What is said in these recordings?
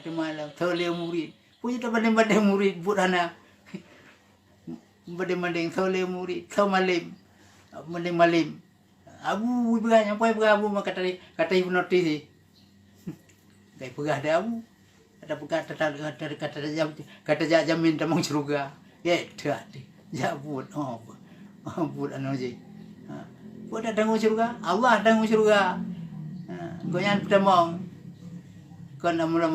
ada malam tole murid punya tak banding murid budana banding tole murid tau malim malim abu belah nyampai belah abu kata hipnotis sih kayak belah ada abu kata jamin tamang surga ya dah deh jabut bud anu sih buat datang surga Allah datang surga goyan pedamong kana mula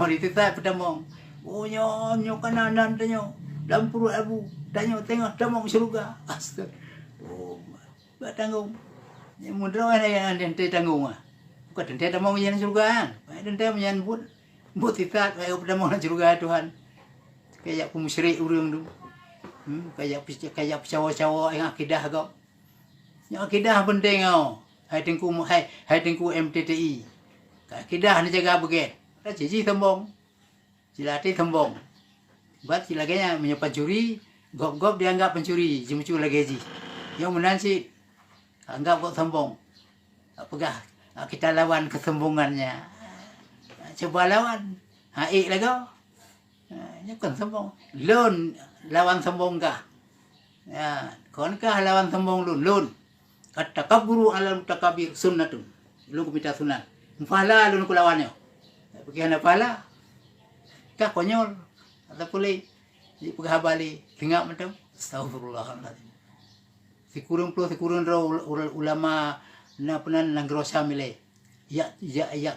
itu tak pedamong nyo kanan tanyo dalam perut abu tanyo tengok pedamong surga astaga buat tanggung yang mudah yang ente tanggung bukan ente tamong yang surga ente yang but tidak kayak pedamong surga Tuhan kayak pemusyrik urang tu kayak cawa-cawa yang akidah kau yang akidah penting kau hai tengku MTTI akidah ni jaga beget dah cici tembong cilati tembong buat cilaganya menyapa pencuri gop dianggap pencuri jimucu lagi yang menansi anggap kok tembong apakah kita lawan kesembungannya coba lawan haik lagi kan sombong lun lawan sombong kah ya konkah lawan sombong lun kata kaburu alam takabir sunnatun lu kumita sunat fala lun kulawannya bagaimana fala kah konyol atau pulih di pegabali tinggal macam astagfirullahaladzim sikurun ulama na penan nanggrosa mile ya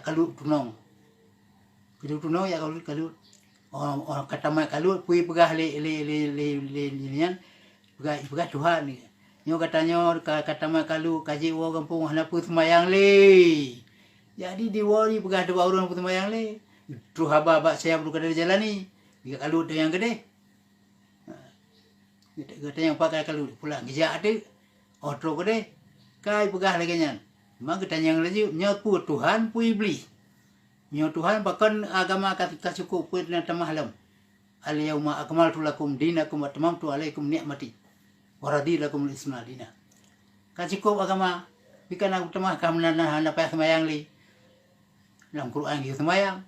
kalut tunong ya kalut orang kata mai kalut pui pegah le nian pegah Tuhan ni nyo katanya kata mai kalut kaji wo kampung hana pu semayang le jadi di wori pegah dua orang pu semayang le tu haba saya perlu kada jalan ni dia kalut yang gede kata yang pakai kalut pulang gejak ada otro gede kai pegah lagi nyan mak katanya yang lagi nyo pu Tuhan pu iblis nyo Tuhan bahkan agama kata cukup pun dan tamahlam al yauma akmaltu lakum dinakum wa tamamtu alaikum ni'mati wa raditu lakum al-islam dina kan cukup agama bikan aku tamah kamnana hana pa semayang li dalam Quran gitu semayang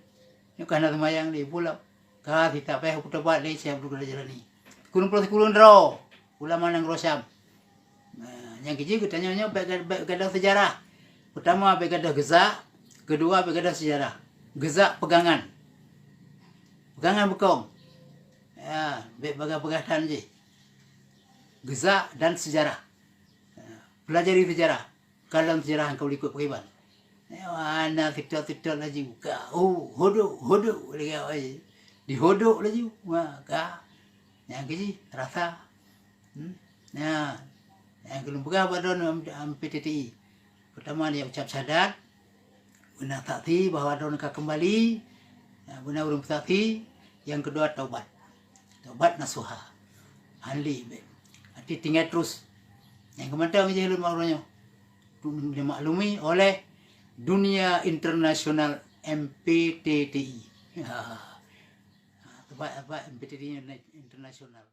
ni kan semayang li pula ka kita pa aku buat li saya perlu jalan ni kulun ro ulama nang rosam yang kiji katanya nya baik sejarah pertama baik ada geza kedua baik ada sejarah gezak pegangan bekong ya pegangan je gezak dan sejarah pelajari sejarah kalau sejarah kau ikut bagaimana mana titel lagi buka hodok lagi di hodok lagi maka yang kiji rasa ya yang belum buka badon PTTI pertama dia ucap syahadat benar sakti bahwa mereka kembali benar urung sakti yang kedua taubat nasuha hanli hati tinggal terus yang kemudian menjadi maknanya dimaklumi oleh dunia internasional MPTTI MPTTI internasional